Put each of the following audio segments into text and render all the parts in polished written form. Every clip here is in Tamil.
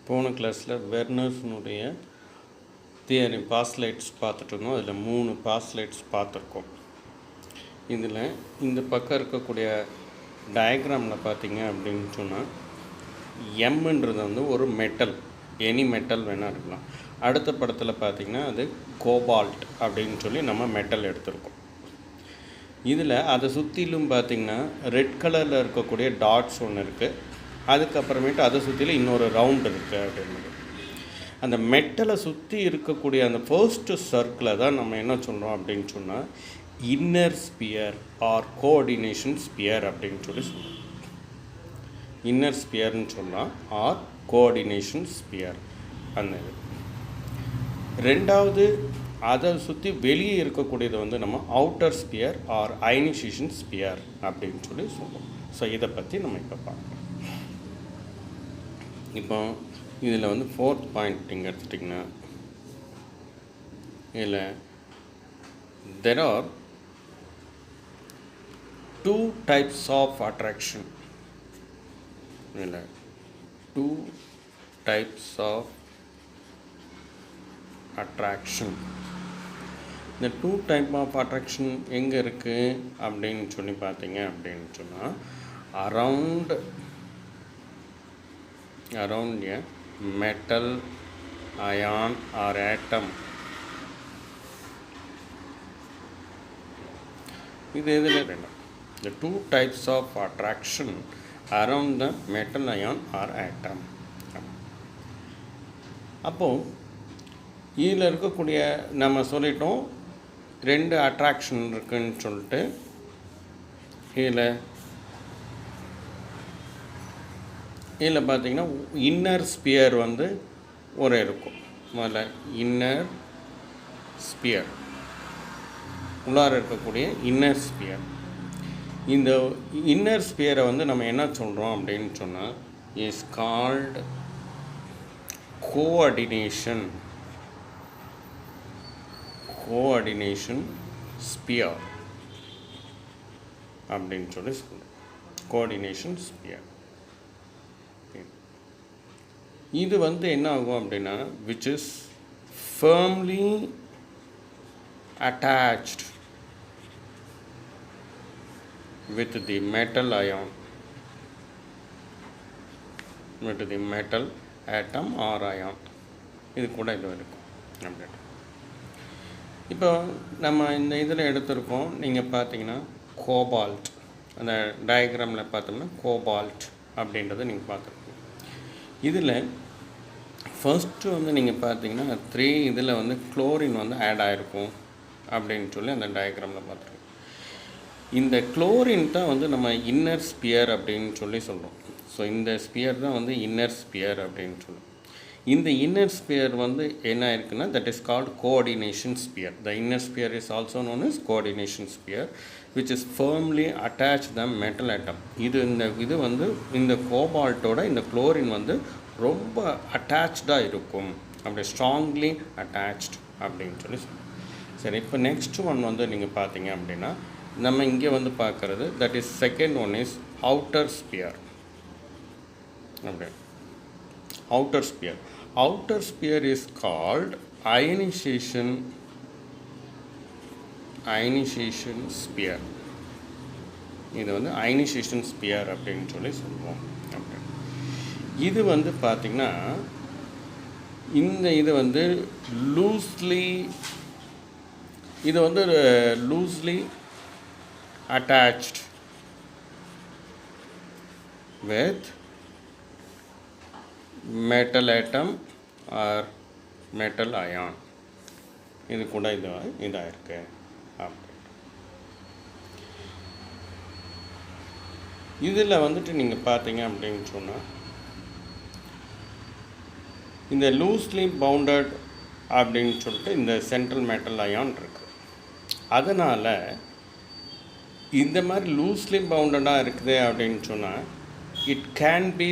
போன கிளாஸில் வெர்னர்ஸ்னுடைய தியரி பாஸ்லைட்ஸ் பார்த்துட்டு இருந்தோம். அதில் 3 பாஸ்லைட்ஸ் பார்த்துருக்கோம். இதில் இந்த பக்கம் இருக்கக்கூடிய டயக்ராமில் பார்த்தீங்க அப்படின்னு சொன்னால் எம்ன்றது வந்து ஒரு மெட்டல், எனி மெட்டல் வேணால் இருக்கலாம். அடுத்த படத்தில் பார்த்திங்கன்னா அது கோபால்ட் அப்படின்னு சொல்லி நம்ம மெட்டல் எடுத்திருக்கோம். இதில் அதை சுற்றிலும் பார்த்திங்கன்னா ரெட் கலரில் இருக்கக்கூடிய டாட்ஸ் ஒன்று இருக்குது. அதுக்கப்புறமேட்டு அதை சுற்றிலும் இன்னொரு ரவுண்ட் இருக்குது அப்படின்றது. அந்த மெட்டலை சுற்றி இருக்கக்கூடிய அந்த ஃபர்ஸ்ட்டு சர்க்கிளை தான் நம்ம என்ன சொல்கிறோம் அப்படின்னு சொன்னால் inner sphere or coordination sphere அப்படின்னு சொல்லி சொல்கிறோம். இன்னர் ஸ்பியர்னு சொல்லலாம் ஆர் கோஆர்டினேஷன் ஸ்பியர். அந்த இது ரெண்டாவது, அதை சுற்றி வெளியே இருக்கக்கூடியது வந்து நம்ம outer sphere or ionisation sphere அப்படின்னு சொல்லி சொல்லுவோம். ஸோ இதை பற்றி நம்ம இப்போ பார்க்கலாம். இப்போ இதில் வந்து 4th பாயிண்ட் நீங்கள் எடுத்துட்டிங்கன்னா இதில் there are 2 types of attraction. இதில் 2 types of attraction. இந்த 2 type of attraction எங்கே இருக்குது அப்படின்னு சொல்லி பார்த்தீங்க அப்படின்னு சொன்னால் around a metal, ion or atom. இது எதில் வேண்டாம். The 2 types of attraction around the metal, ion or atom. அப்போது இதில் இருக்கக்கூடிய நம்ம சொல்லிட்டோம் 2 அட்ராக்ஷன் இருக்குன்னு சொல்லிட்டு. இதில் பார்த்திங்கன்னா இன்னர் ஸ்பியர் வந்து ஒரு இருக்கும். முதல்ல இன்னர் ஸ்பியர், உள்ளார இருக்கக்கூடிய இன்னர் ஸ்பியர். இந்த இன்னர் ஸ்பியரை வந்து நம்ம என்ன சொல்கிறோம் அப்படின்னு சொன்னால் இஸ் கால்டு கோஆர்டினேஷன் ஸ்பியர் அப்படின்னு சொல்லி சொல்கிறோம். Coordination sphere. இது வந்து என்ன ஆகும் அப்படின்னா which is firmly attached with the metal ion, with the metal atom or ion. இது கூட இது இருக்கும் அப்படின்னு. இப்போ நம்ம இந்த இதில் எடுத்திருக்கோம். நீங்கள் பார்த்தீங்கன்னா கோபால்ட், அந்த டயக்ராமில் பார்த்தோம்னா கோபால்ட் அப்படின்றத நீங்கள் பார்த்துருக்கோம். இதில் ஃபர்ஸ்ட்டு வந்து நீங்கள் பார்த்தீங்கன்னா 3 இதில் வந்து குளோரின் வந்து ஆட் ஆகிருக்கும் அப்படின்னு சொல்லி அந்த டயக்ராமில் பார்த்துருக்கோம். இந்த குளோரின் தான் வந்து நம்ம இன்னர் ஸ்பியர் அப்படின்னு சொல்லி சொல்கிறோம். ஸோ இந்த ஸ்பியர் தான் வந்து இன்னர் ஸ்பியர் அப்படின்னு சொல்லுவோம். இந்த இன்னர் ஸ்பியர் வந்து என்ன இருக்குன்னா that is called coordination sphere. The inner sphere is also known is coordination sphere which is firmly attached the metal atom. இது வந்து இந்த கோபால்ட்டோட இந்த குளோரின் வந்து ரொம்ப அட்டாச்சாக இருக்கும், அப்படி ஸ்ட்ராங்லி அட்டாச்ட் அப்படின்னு சொல்லி சொல்லுவோம். சரி, இப்போ நெக்ஸ்ட் ஒன் வந்து நீங்கள் பார்த்தீங்க அப்படின்னா நம்ம இங்கே வந்து பார்க்குறது that is second one is outer sphere. அப்படி outer sphere. Outer sphere is called ionisation sphere. இது வந்து அயனைசேஷன் ஸ்பியர் அப்படின்னு சொல்லி சொல்லுவோம். இது வந்து பார்த்திங்கன்னா இந்த இது வந்து loosely attached with metal atom or metal ion. இது கூட இதாக இருக்கு. இதில் வந்துட்டு நீங்கள் பார்த்தீங்க அப்படின்னு சொன்னால் இந்த லூஸ்லி பவுண்டட் அப்படின்னு சொல்லிட்டு இந்த சென்ட்ரல் மெட்டல் அயான் இருக்குது. அதனால் இந்த மாதிரி லூஸ்லி பவுண்டடாக இருக்குது அப்படின்னு சொன்னால் it can be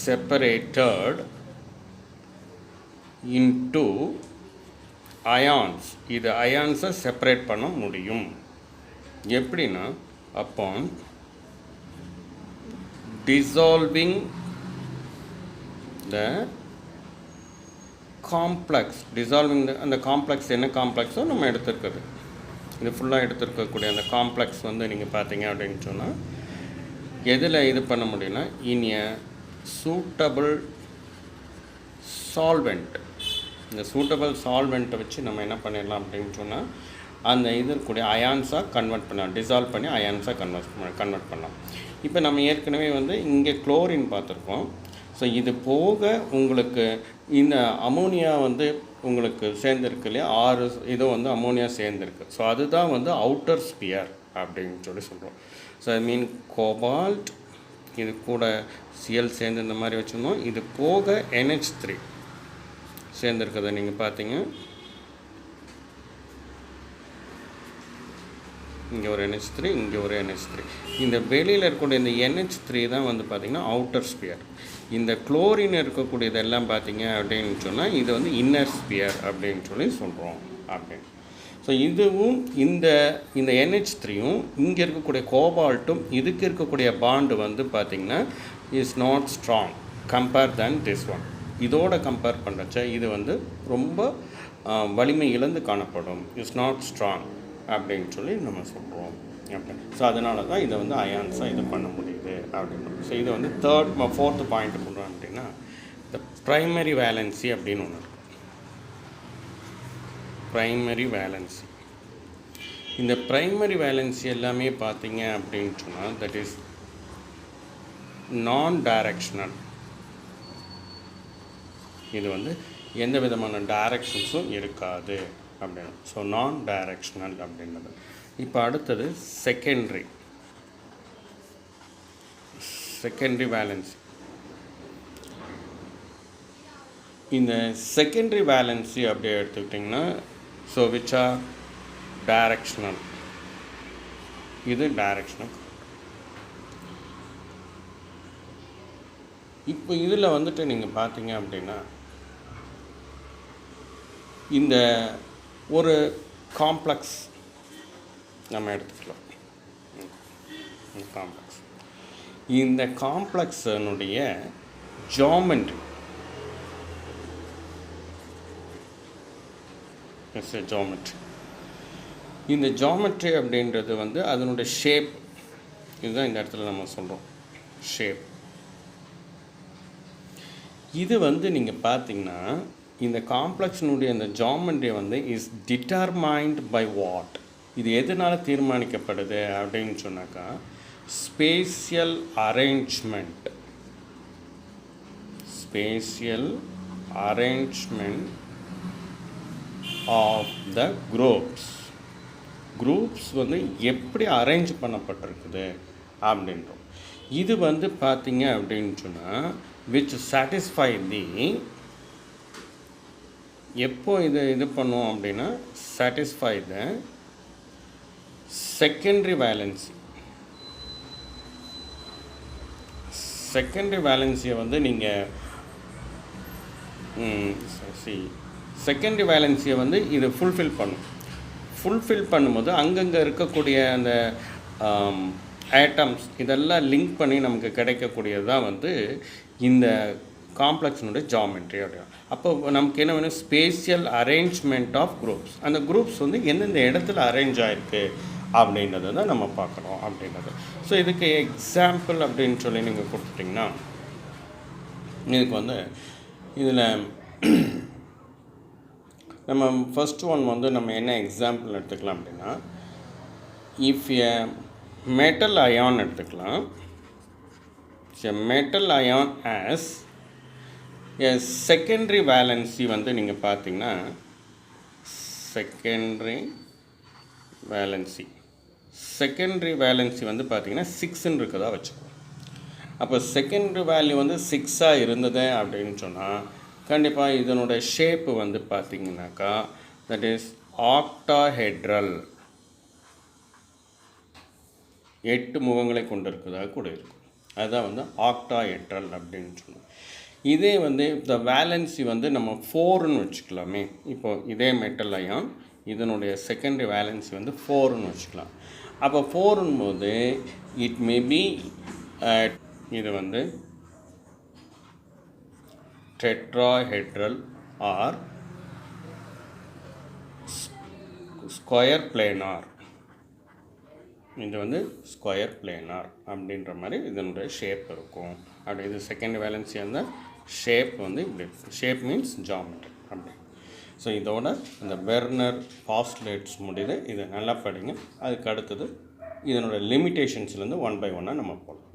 separated into ions. இது அயான்ஸை செப்பரேட் பண்ண முடியும். எப்படின்னா upon dissolving the complex dissolving அந்த காம்ப்ளெக்ஸ் என்ன காம்ப்ளெக்ஸோ நம்ம எடுத்துருக்குது இது ஃபுல்லாக எடுத்துருக்கக்கூடிய அந்த காம்ப்ளெக்ஸ் வந்து நீங்கள் பார்த்தீங்க அப்படின்னு சொன்னால் எதில் இது பண்ண முடியும்னா இன் எ சூட்டபிள் சால்வெண்ட். இந்த சூட்டபிள் சால்வெண்ட்டை வச்சு நம்ம என்ன பண்ணிடலாம் அப்படின்னு சொன்னால் அந்த இது இருக்கக்கூடிய அயான்ஸாக கன்வெர்ட் பண்ணலாம், டிசால்வ் பண்ணி அயான்ஸாக கன்வெர்ட் பண்ணலாம். இப்போ நம்ம ஏற்கனவே வந்து இங்கே குளோரின் பார்த்துருக்கோம். ஸோ இது போக உங்களுக்கு இந்த அமோனியா வந்து உங்களுக்கு சேர்ந்துருக்கு இல்லையா, 6 இதோ வந்து அமோனியா சேர்ந்துருக்கு. ஸோ அதுதான் வந்து அவுட்டர் ஸ்பியர் அப்படின்னு சொல்கிறோம். ஸோ ஐ மீன் கோபால்ட் இது கூட Cl சேர்ந்து இந்த மாதிரி வச்சுருந்தோம். இது போக NH3 சேர்ந்துருக்கதை நீங்கள் பார்த்தீங்க. இங்கே ஒரு NH3, இங்கே ஒரு NH3. இந்த வெளியில் இருக்கக்கூடிய இந்த NH3 தான் வந்து பார்த்திங்கன்னா அவுட்டர் ஸ்பியர். இந்த குளோரின் இருக்கக்கூடியதெல்லாம் பார்த்தீங்க அப்படின்னு சொன்னால் இது வந்து இன்னர் ஸ்பியர் அப்படின்னு சொல்கிறோம் அப்படின்னு. ஸோ இதுவும் இந்த NH3யும் இங்கே இருக்கக்கூடிய கோபால்ட்டும் இதுக்கு இருக்கக்கூடிய பாண்டு வந்து பார்த்திங்கன்னா is not strong compare than this one. இதோட கம்பேர் பண்ணுறச்ச இது வந்து ரொம்ப வலிமை இழந்து காணப்படும், இஸ் நாட் ஸ்ட்ராங் அப்படின்னு நம்ம சொல்கிறோம் அப்படி. ஸோ அதனால தான் இதை வந்து அயான்ஸாக இது பண்ண முடியுது அப்படின்னு. ஸோ இதை வந்து 4th பாயிண்ட் பண்ணுறோம் அப்படின்னா இந்த ப்ரைமரி வேலன்சி அப்படின்னு ஒன்று இருக்கும். ப்ரைமரி வேலன்சி, இந்த ப்ரைமரி வேலன்சி எல்லாமே பார்த்தீங்க அப்படின்னு சொன்னால் தட் இஸ் நான் டைரக்ஷனல். இது வந்து எந்த விதமான டைரக்ஷன்ஸும் இருக்காது அப்படின்னு. ஸோ நான் டைரக்ஷனல் அப்படின்றது. இப்போ அடுத்தது செகண்டரி வேலன்சி. இந்த செகண்டரி வேலன்சி அப்படியே எடுத்துக்கிட்டிங்கன்னா ஸோ விச் ஆர் டைரக்ஷனல். இது டைரக்ஷனல். இப்போ இதில் வந்துட்டு நீங்கள் பார்த்தீங்க அப்படின்னா இந்த ஒரு காம்ப்ளெக்ஸ் நம்ம எடுத்துக்கலாம். காம்ப்ளெக்ஸ், இந்த காம்ப்ளெக்ஸனுடைய ஜாமெண்ட்ரி ஜாமெட்ரி. இந்த ஜாமெட்ரி அப்படின்றது வந்து அதனுடைய ஷேப். இதுதான் இந்த இடத்துல நம்ம சொல்கிறோம் ஷேப். இது வந்து நீங்கள் பார்த்தீங்கன்னா இந்த காம்ப்ளெக்ஸினுடைய இந்த ஜாமெட்ரி வந்து இஸ் டிட்டர்மைன்ட் பை வாட். இது எதனால் தீர்மானிக்கப்படுது அப்படின்னு சொன்னாக்கா spatial arrangement. Spatial arrangement of the groups வந்து எப்படி அரேஞ்ச் பண்ணப்பட்டிருக்குது அப்படின்றோம். இது வந்து பார்த்தீங்க அப்படின்னு சொன்னால் விச் சாட்டிஸ்ஃபை தி எப்போ இது பண்ணுவோம் அப்படின்னா satisfy the secondary valency. Secondary வேலன்சியை வந்து நீங்கள் செகண்டரி வேலன்சியை வந்து இது ஃபுல்ஃபில் பண்ணும்போது அங்கங்கே இருக்கக்கூடிய அந்த ஆட்டம்ஸ் இதெல்லாம் லிங்க் பண்ணி நமக்கு கிடைக்கக்கூடியது தான் வந்து இந்த காம்ப்ளெக்ஸினுடைய ஜாமெட்ரி அப்படின்னா. அப்போ நமக்கு என்ன வேணும், ஸ்பேஷியல் அரேஞ்ச்மெண்ட் ஆஃப் குரூப்ஸ். அந்த குரூப்ஸ் வந்து எந்தெந்த இடத்துல அரேஞ்ச் ஆகிருக்கு அப்படின்றத தான் நம்ம பார்க்குறோம் அப்படின்றது. ஸோ இதுக்கு எக்ஸாம்பிள் அப்படின்னு சொல்லி நீங்கள் கொடுத்துட்டிங்கன்னா இதுக்கு வந்து இதில் நம்ம ஃபஸ்ட் ஒன் வந்து நம்ம என்ன எக்ஸாம்பிள் எடுத்துக்கலாம் அப்படின்னா இஃப் எ மெட்டல் அயான் எடுத்துக்கலாம். Metal ion as secondary valency வந்து நீங்கள் பார்த்தீங்கன்னா செகண்டரி வேலன்சி வந்து பார்த்தீங்கன்னா 6ன்னு இருக்கதா வச்சுக்கோங்க. அப்போ செகண்டரி வேல்யூ வந்து 6ஆக இருந்தது அப்படின்னு சொன்னால் கண்டிப்பாக இதனோட ஷேப்பு வந்து பார்த்தீங்கன்னாக்கா தட் இஸ் ஆக்டாஹெட்ரல், 8 முகங்களை கொண்டு இருக்கிறதாக கூட இருக்கும். அதுதான் வந்து ஆக்டாஹெட்ரல் அப்படின்னு சொல்லுவோம். இதே வந்து இந்த வேலன்சி வந்து நம்ம 4ன்னு வச்சுக்கலாமே. இப்போது இதே மெட்டல் அயான் இதனுடைய செகண்டரி வேலன்சி வந்து 4ன்னு வச்சுக்கலாம். அப்போ 4ன்னும் போது இட் மே பி இது வந்து டெட்ராஹெட்ரல் ஆர் ஸ்கொயர் பிளேனார். இது வந்து ஸ்கொயர் பிளேனார் அப்படின்ற மாதிரி இதனுடைய ஷேப் இருக்கும். அப்படி இது செகண்ட் வேலன்சி அந்த ஷேப் வந்து இப்படி இருக்கும். ஷேப் மீன்ஸ் ஜாமெட்ரி அப்படி. ஸோ இதோட இந்த வெர்னர் பாஸ்லேட்ஸ் முடியுது. இதை நல்லா படிங்க. அதுக்கு அடுத்தது இதனோட லிமிட்டேஷன்ஸ்லேருந்து 1 by 1 நம்ம போகலாம்.